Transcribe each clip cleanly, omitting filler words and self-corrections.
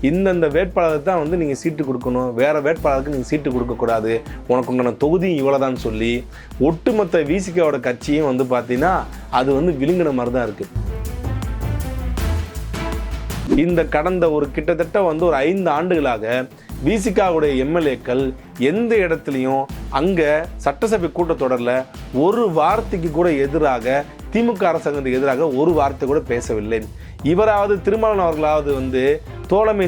இந்தந்த வேட்பாளருக்கு தான் வந்து நீங்கள் சீட்டு கொடுக்கணும், வேறு வேட்பாளருக்கு நீங்கள் சீட்டு கொடுக்கக்கூடாது, உனக்கு உண்டான தொகுதியும் இவ்வளோதான் சொல்லி ஒட்டுமொத்த விசிகாவோட கட்சியும் வந்து பார்த்தீங்கன்னா அது வந்து விழுங்கின மாதிரி தான் இருக்குது. இந்த கடந்த ஒரு கிட்டத்தட்ட வந்து ஒரு 5 ஆண்டுகளாக விசிகாவுடைய எம்எல்ஏக்கள் எந்த இடத்துலையும் அங்கே சட்டசபை கூட்டத்தொடரில் ஒரு வார்த்தைக்கு கூட எதிராக திமுக அரசாங்கத்துக்கு எதிராக ஒரு வார்த்தை கூட பேசவில்லை. இவராவது திருமாவளவன் அவர்களாவது வந்து தோழமை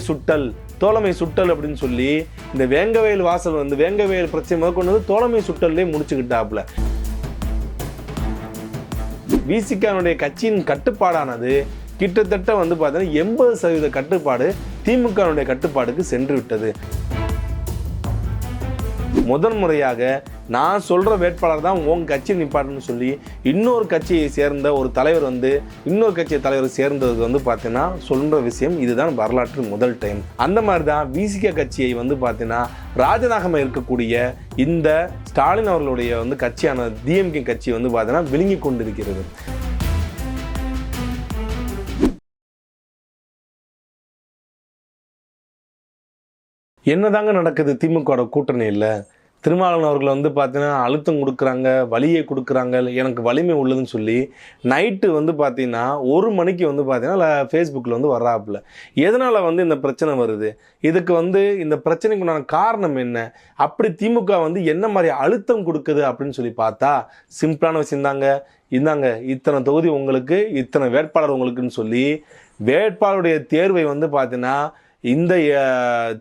சுட்டல் அப்படின்னு சொல்லி இந்த வேங்கவேல் வாசல் வந்து வேங்கவேல் பிரச்சனை முதற்கொண்டு வந்து தோழமை சுட்டல்லே முடிச்சுக்கிட்டாப்புல. விசிகாவுடைய கட்சியின் கட்டுப்பாடானது கிட்டத்தட்ட வந்து பார்த்தீங்கன்னா 80% கட்டுப்பாடு திமுகவுடைய கட்டுப்பாடுக்கு சென்று விட்டது. முதல் முறையாக நான் சொல்கிற வேட்பாளர் தான் உங்கள் கட்சி நிப்பாட்டுன்னு சொல்லி இன்னொரு கட்சியை சேர்ந்த ஒரு தலைவர் வந்து இன்னொரு கட்சி தலைவர் சேர்ந்ததுக்கு வந்து பார்த்தீங்கன்னா சொல்கிற விஷயம் இதுதான் வரலாற்று முதல் டைம். அந்த மாதிரி தான் விசிக கட்சியை வந்து பார்த்தீங்கன்னா ராஜநாகமாக இருக்கக்கூடிய இந்த ஸ்டாலின் அவர்களுடைய வந்து கட்சியான டிஎம்கே கட்சி வந்து பார்த்தீங்கன்னா விழுங்கி கொண்டிருக்கிறது. என்னதாங்க நடக்குது திமுக கூட்டணியில்? திருமாவளவன் அவர்கள் வந்து பார்த்தீங்கன்னா அழுத்தம் கொடுக்குறாங்க, வலியை கொடுக்குறாங்க, எனக்கு வலிமை உள்ளதுன்னு சொல்லி நைட்டு வந்து பார்த்தீங்கன்னா 1 மணிக்கு வந்து பார்த்தீங்கன்னா ஃபேஸ்புக்கில் வந்து வர்றாப்புல. எதனால் வந்து இந்த பிரச்சனை வருது, இதுக்கு வந்து இந்த பிரச்சனைக்கு உண்டான காரணம் என்ன, அப்படி திமுக வந்து என்ன மாதிரி அழுத்தம் கொடுக்குது அப்படின்னு சொல்லி பார்த்தா சிம்பிளான விஷயம் தாங்க. இந்தாங்க இத்தனை தொகுதி உங்களுக்கு, இத்தனை வேட்பாளர் உங்களுக்குன்னு சொல்லி வேட்பாளருடைய தேர்வை வந்து பார்த்தீங்கன்னா இந்த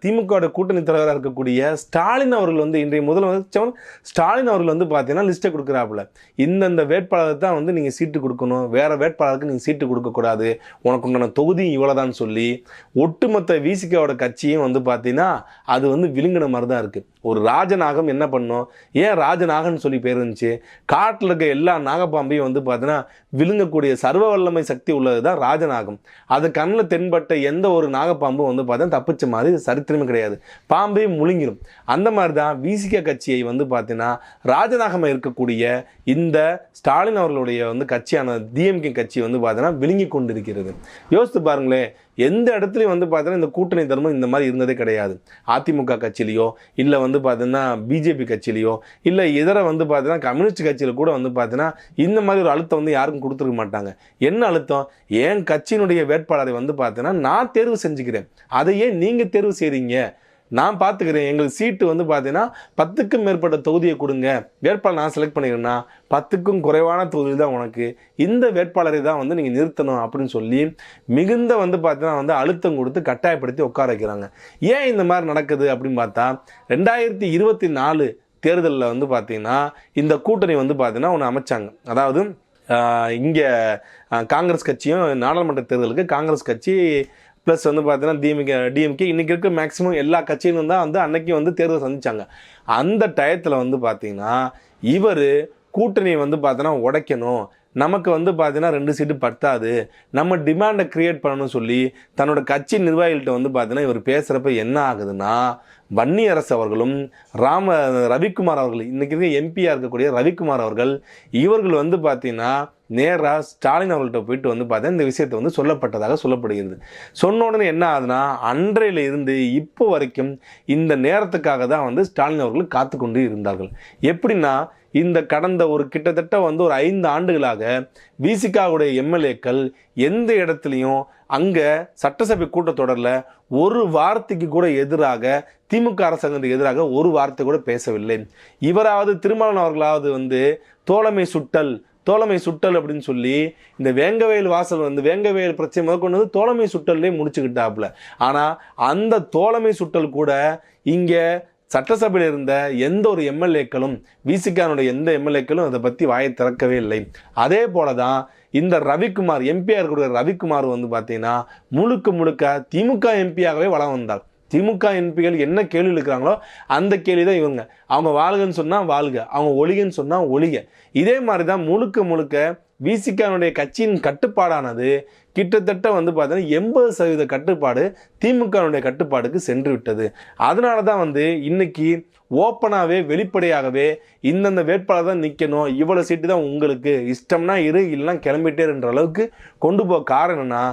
திமுக கூட்டணி தலைவராக இருக்கக்கூடிய ஸ்டாலின் அவர்கள் வந்து இன்றைய முதலமைச்சர் ஸ்டாலின் அவர்கள் வந்து பார்த்தீங்கன்னா லிஸ்ட்டை கொடுக்குறாப்புல. இந்தந்த வேட்பாளருக்கு தான் வந்து நீங்கள் சீட்டு கொடுக்கணும், வேறு வேட்பாளருக்கு நீங்கள் சீட்டு கொடுக்கக்கூடாது, உனக்கு உண்டான தொகுதியும் இவ்வளோதான் சொல்லி ஒட்டுமொத்த விசிகாவோட கட்சியும் வந்து பார்த்தீங்கன்னா அது வந்து விழுங்கின மாதிரி தான் இருக்குது. ஒரு ராஜநாகம் என்ன பண்ணும், ஏன் ராஜநாகன்னு சொல்லி பேர் இருந்துச்சு, காட்டில் இருக்க எல்லா நாகப்பாம்பையும் வந்து பார்த்தீங்கன்னா விழுங்கக்கூடிய சர்வ வல்லமை சக்தி உள்ளது தான் ராஜநாகம். அது கண்ணில் தென்பட்ட எந்த ஒரு நாகப்பாம்பும் வந்து பார்த்தீங்கன்னா தப்பிச்ச மாதிரி சரித்திரமே கிடையாது, பாம்பையும் முழுங்கிடும். அந்த மாதிரி தான் விசிக கட்சியை வந்து பார்த்தீங்கன்னா ராஜநாகமாக இருக்கக்கூடிய இந்த ஸ்டாலின் அவர்களுடைய வந்து கட்சியான டிஎம்கே கட்சி வந்து பார்த்தீங்கன்னா விழுங்கி கொண்டிருக்கிறது. யோசித்து பாருங்களேன், எந்த இடத்துலையும் வந்து பார்த்தீங்கன்னா இந்த கூட்டணி தர்மம் இந்த மாதிரி இருந்ததே கிடையாது. அதிமுக கட்சியிலையோ இல்லை வந்து பார்த்தீங்கன்னா பிஜேபி கட்சியிலையோ இல்லை இதர வந்து பார்த்தீங்கன்னா கம்யூனிஸ்ட் கட்சியில் கூட வந்து பார்த்தீங்கன்னா இந்த மாதிரி ஒரு அழுத்தம் வந்து யாருக்கும் கொடுத்துருக்க மாட்டாங்க. என்ன அழுத்தம், என் கட்சியினுடைய வேட்பாளரை வந்து பார்த்தீங்கன்னா நான் தேர்வு செஞ்சுக்கிறேன், அதையே நீங்கள் தேர்வு செய்கிறீங்க, நான் பார்த்துக்கிறேன், எங்களுக்கு சீட்டு வந்து பார்த்தீங்கன்னா 10க்கும் மேற்பட்ட தொகுதியை கொடுங்க, வேட்பாளர் நான் செலக்ட் பண்ணிக்கிறேன்னா 10க்கும் குறைவான தொகுதி தான் உனக்கு, இந்த வேட்பாளரை தான் வந்து நீங்கள் நிறுத்தணும் அப்படின்னு சொல்லி மிகுந்த வந்து பார்த்தீங்கன்னா வந்து அழுத்தம் கொடுத்து கட்டாயப்படுத்தி உட்கார வைக்கிறாங்க. ஏன் இந்த மாதிரி நடக்குது அப்படின்னு பார்த்தா 2024 தேர்தலில் வந்து பார்த்தீங்கன்னா இந்த கூட்டணி வந்து பார்த்தீங்கன்னா ஒன்று அமைச்சாங்க. அதாவது இங்கே காங்கிரஸ் கட்சியும் நாடாளுமன்ற தேர்தலுக்கு காங்கிரஸ் கட்சி ப்ளஸ் வந்து பார்த்தீங்கன்னா டிஎம்கே இன்றைக்கி இருக்க மேக்ஸிமம் எல்லா கட்சியிலும் தான் வந்து அன்னைக்கு வந்து தேர்தல் சந்திச்சாங்க. அந்த டயத்தில் வந்து பார்த்திங்கன்னா இவர் கூட்டணியை வந்து பார்த்தோன்னா உடைக்கணும், நமக்கு வந்து பார்த்தீங்கன்னா 2 சீட்டு பத்தாது, நம்ம டிமாண்டை க்ரியேட் பண்ணணும்னு சொல்லி தன்னோட கட்சி நிர்வாகிகள்கிட்ட வந்து பார்த்தீங்கன்னா இவர் பேசுகிறப்ப என்ன ஆகுதுன்னா வன்னியரசு அவர்களும் ரவிக்குமார் அவர்கள் இன்றைக்கி இருக்க எம்பியாக இருக்கக்கூடிய ரவிக்குமார் அவர்கள் இவர்கள் வந்து பார்த்தீங்கன்னா நேராக ஸ்டாலின் அவர்கள்ட்ட போயிட்டு வந்து பார்த்தீங்கன்னா இந்த விஷயத்தை வந்து சொல்லப்பட்டதாக சொல்லப்படுகிறது. சொன்ன உடனே என்ன ஆகுதுன்னா அன்றையில இருந்து இப்போ வரைக்கும் இந்த நேரத்துக்காக தான் வந்து ஸ்டாலின் அவர்கள் காத்து கொண்டு இருந்தார்கள். எப்படின்னா இந்த கடந்த ஒரு கிட்டத்தட்ட வந்து ஒரு 5 ஆண்டுகளாக விசிகாவுடைய எம்எல்ஏக்கள் எந்த இடத்துலையும் அங்கே சட்டசபை கூட்டத்தொடரில் ஒரு வார்த்தைக்கு கூட எதிராக திமுக அரசாங்கத்துக்கு எதிராக ஒரு வார்த்தை கூட பேசவில்லை. இவராவது திருமாவளவன் அவர்களாவது வந்து தோழமை சுட்டல் அப்படின்னு சொல்லி இந்த வேங்கவேல் வாசல் வந்து வேங்கவேல் பிரச்சனை முதற்கொண்டு வந்து தோழமை சுட்டல்லே முடிச்சுக்கிட்டாப்புல. ஆனால் அந்த தோழமை சுட்டல் கூட இங்கே சட்டசபையில் இருந்த எந்த ஒரு எம்எல்ஏக்களும் விசிகானுடைய எந்த எம்எல்ஏக்களும் அதை பற்றி வாயை திறக்கவே இல்லை. அதே போல தான் இந்த ரவிக்குமார் எம்பியாக இருக்கக்கூடிய ரவிக்குமார் வந்து பார்த்தீங்கன்னா முழுக்க திமுக எம்பியாகவே வளம் வந்தார். திமுக எம்பிகள் என்ன கேள்வி இருக்கிறாங்களோ அந்த கேள்வி தான் இவங்க. அவங்க வாழ்கன்னு சொன்னால் வாழ்க, அவங்க ஒளிகன்னு சொன்னால் ஒளிக. இதே மாதிரி தான் முழுக்க விசிகானுடைய கட்சியின் கட்டுப்பாடானது கிட்டத்தட்ட வந்து பார்த்தீங்கன்னா 80% கட்டுப்பாடு திமுகனுடைய கட்டுப்பாடுக்கு சென்று விட்டது. அதனால தான் வந்து இன்னைக்கு ஓப்பனாகவே வெளிப்படையாகவே இந்தந்த வேட்பாளர் தான் நிற்கணும், இவ்வளோ சீட்டு தான் உங்களுக்கு, இஷ்டம்னா இரு இல்லைனா கிளம்பிட்டேன்ற அளவுக்கு கொண்டு போக காரணம்னா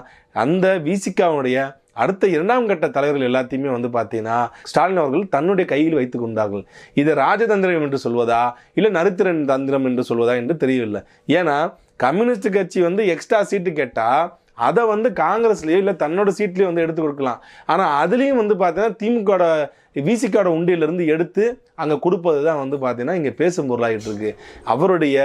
அந்த விசிகாவுடைய அடுத்த 2ஆம் கட்ட தலைவர்கள் எல்லாத்தையுமே வந்து பார்த்தீங்கன்னா ஸ்டாலின் அவர்கள் தன்னுடைய கையில் வைத்துக் கொண்டார்கள். இதை ராஜதந்திரம் என்று சொல்வதா இல்லை நரித்திரன் தந்திரம் என்று சொல்வதா என்று தெரியவில்லை. ஏன்னா கம்யூனிஸ்ட் கட்சி வந்து எக்ஸ்ட்ரா சீட்டு கேட்டால் அதை வந்து காங்கிரஸ்லேயோ இல்லை தன்னோட சீட்லேயோ வந்து எடுத்து கொடுக்கலாம். ஆனால் அதுலேயும் வந்து பார்த்தீங்கன்னா திமுக விசிகாட உண்டியிலிருந்து எடுத்து அங்கே கொடுப்பது தான் வந்து பார்த்தீங்கன்னா இங்கே பேசும் பொருளாகிட்டு இருக்கு. அவருடைய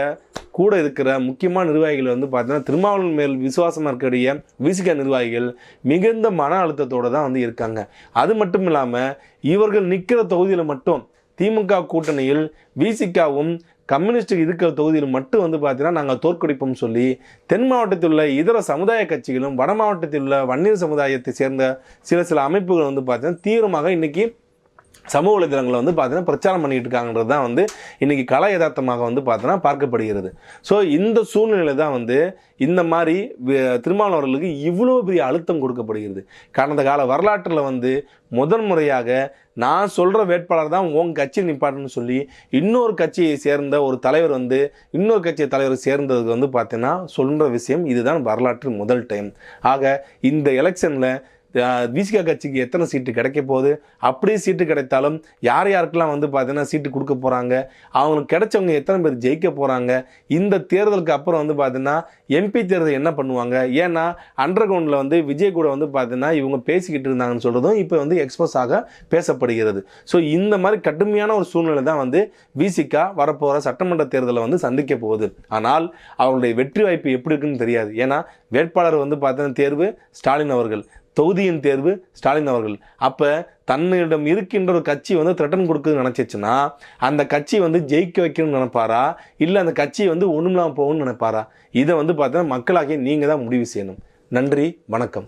கூட இருக்கிற முக்கியமான நிர்வாகிகள் வந்து பார்த்தீங்கன்னா திருமாவளவன் மேல் விசுவாசமாக இருக்கக்கூடிய விசிக நிர்வாகிகள் மிகுந்த மன அழுத்தத்தோடு தான் வந்து இருக்காங்க. அது மட்டும் இல்லாமல் இவர்கள் நிற்கிற தொகுதியில் மட்டும் திமுக கூட்டணியில் விசிகாவும் கம்யூனிஸ்டுக்கு இருக்கிற தொகுதியில் மட்டும் வந்து பார்த்தீங்கன்னா நாங்கள் தோற்கடிப்போம் சொல்லி தென் மாவட்டத்தில் உள்ள இதர சமுதாய கட்சிகளும் வட மாவட்டத்தில் உள்ள வன்னியர் சமுதாயத்தை சேர்ந்த சில அமைப்புகள் வந்து பார்த்தீங்கன்னா தீவிரமாக இன்றைக்கி சமூக வலைதளங்களை வந்து பார்த்தீங்கன்னா பிரச்சாரம் பண்ணிக்கிட்டு இருக்காங்கன்றது தான் வந்து இன்றைக்கி கலை யதார்த்தமாக வந்து பார்த்தீங்கன்னா பார்க்கப்படுகிறது. ஸோ இந்த சூழ்நிலை தான் வந்து இந்த மாதிரி திருமாவளவன் அவர்களுக்கு இவ்வளோ பெரிய அழுத்தம் கொடுக்கப்படுகிறது. கடந்த கால வரலாற்றில் வந்து முதன்முறையாக நான் சொல்கிற வேட்பாளர் தான் உங்கள் கட்சி நிப்பாட்டுன்னு சொல்லி இன்னொரு கட்சியை சேர்ந்த ஒரு தலைவர் வந்து இன்னொரு கட்சி தலைவர் சேர்ந்ததுக்கு வந்து பார்த்தீங்கன்னா சொல்கிற விஷயம் இதுதான் வரலாற்று முதல் டைம். ஆக இந்த எலெக்ஷனில் விசிக கட்சிக்கு எத்தனை சீட்டு கிடைக்க போகுது, அப்படியே சீட்டு கிடைத்தாலும் யார் யாருக்கெல்லாம் வந்து பார்த்தீங்கன்னா சீட்டு கொடுக்க போகிறாங்க, அவங்களுக்கு கிடைச்சவங்க எத்தனை பேர் ஜெயிக்க போகிறாங்க, இந்த தேர்தலுக்கு அப்புறம் வந்து பார்த்தீங்கன்னா எம்பி தேர்தல் என்ன பண்ணுவாங்க, ஏன்னா அண்டர் கிரவுண்டில் வந்து விஜய் கூட வந்து பார்த்தீங்கன்னா இவங்க பேசிக்கிட்டு இருந்தாங்கன்னு சொல்கிறதும் இப்போ வந்து எக்ஸ்போஸ் ஆக பேசப்படுகிறது. ஸோ இந்த மாதிரி கடுமையான ஒரு சூழ்நிலை தான் வந்து விசிக வரப்போகிற சட்டமன்ற தேர்தலை வந்து சந்திக்க போகுது. ஆனால் அவருடைய வெற்றி வாய்ப்பு எப்படி இருக்குன்னு தெரியாது. ஏன்னா வேட்பாளர் வந்து பார்த்தீங்கன்னா தேர்வு ஸ்டாலின் அவர்கள், தொகுதியின் தேர்வு ஸ்டாலின் அவர்கள். அப்போ தன்னிடம் இருக்கின்ற ஒரு கட்சி வந்து த்ரெட்டன் கொடுக்குதுன்னு நினச்சிச்சுன்னா அந்த கட்சி வந்து ஜெயிக்க வைக்கணும்னு நினைப்பாரா, இல்லை அந்த கட்சி வந்து ஒன்றுமில்லாமல் போகணும்னு நினைப்பாரா? இதை வந்து பார்த்தீங்கன்னா மக்களாகிய நீங்கள் தான் முடிவு செய்யணும். நன்றி, வணக்கம்.